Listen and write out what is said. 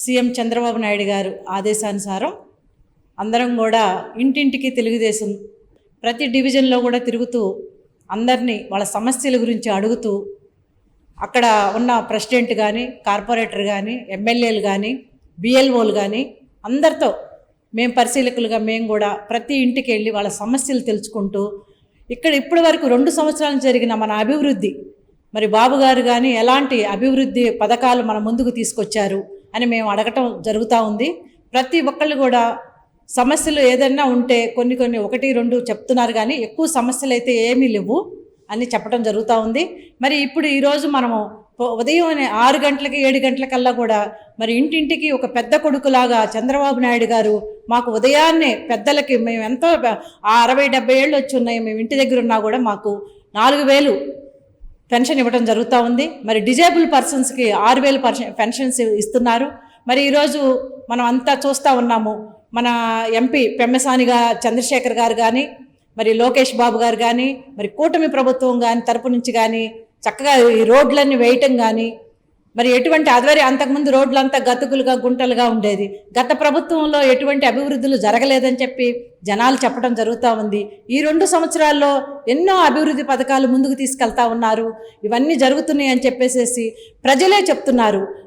CM Chandrababu Naidu గారు ఆదేశానుసారం అందరం కూడా ఇంటింటికి తెలుగుదేశం ప్రతి డివిజన్లో కూడా తిరుగుతూ అందరినీ వాళ్ళ సమస్యల గురించి అడుగుతూ అక్కడ ఉన్న ప్రెసిడెంట్ కానీ కార్పొరేటర్ కానీ ఎమ్మెల్యేలు కానీ బిఎల్ఓలు కానీ అందరితో మేము పరిశీలకులుగా మేము కూడా ప్రతి ఇంటికి వెళ్ళి వాళ్ళ సమస్యలు తెలుసుకుంటూ ఇక్కడ ఇప్పటి వరకు 2 సంవత్సరాలు జరిగిన మన అభివృద్ధి మరి బాబు గారు కానీ ఎలాంటి అభివృద్ధి పథకాలు మన ముందుకు తీసుకొచ్చారు అని మేము అడగటం జరుగుతూ ఉంది. ప్రతి ఒక్కళ్ళు కూడా సమస్యలు ఏదైనా ఉంటే కొన్ని 1, 2 చెప్తున్నారు కానీ ఎక్కువ సమస్యలు అయితే ఏమీ లేవు అని చెప్పడం జరుగుతూ ఉంది. మరి ఇప్పుడు ఈరోజు మనము ఉదయం 6 గంటలకి 7 గంటలకల్లా కూడా మరి ఇంటింటికి ఒక పెద్ద కొడుకులాగా చంద్రబాబు నాయుడు గారు మాకు ఉదయాన్నే పెద్దలకి మేము ఎంతో 60-70 ఏళ్ళు వచ్చి ఉన్నాయి, మేము ఇంటి దగ్గర ఉన్నా కూడా మాకు 4,000 పెన్షన్ ఇవ్వడం జరుగుతూ ఉంది. మరి డిజేబుల్ పర్సన్స్కి 6,000 పెన్షన్స్ ఇస్తున్నారు. మరి ఈరోజు మనం అంతా చూస్తూ ఉన్నాము. మన ఎంపీ పెమ్మసానిగా చంద్రశేఖర్ గారు కానీ మరి లోకేష్ బాబు గారు కానీ మరి కూటమి ప్రభుత్వం కానీ తరపు నుంచి కానీ చక్కగా ఈ రోడ్లన్నీ వేయటం కానీ మరి ఎటువంటి అదివరి అంతకుముందు రోడ్లంతా గతుకులుగా గుంటలుగా ఉండేది. గత ప్రభుత్వంలో ఎటువంటి అభివృద్ధులు జరగలేదని చెప్పి జనాలు చెప్పడం జరుగుతూ ఉంది. ఈ 2 సంవత్సరాల్లో ఎన్నో అభివృద్ధి పథకాలు ముందుకు తీసుకెళ్తా ఉన్నారు. ఇవన్నీ జరుగుతున్నాయి అని చెప్పేసి ప్రజలే చెప్తున్నారు.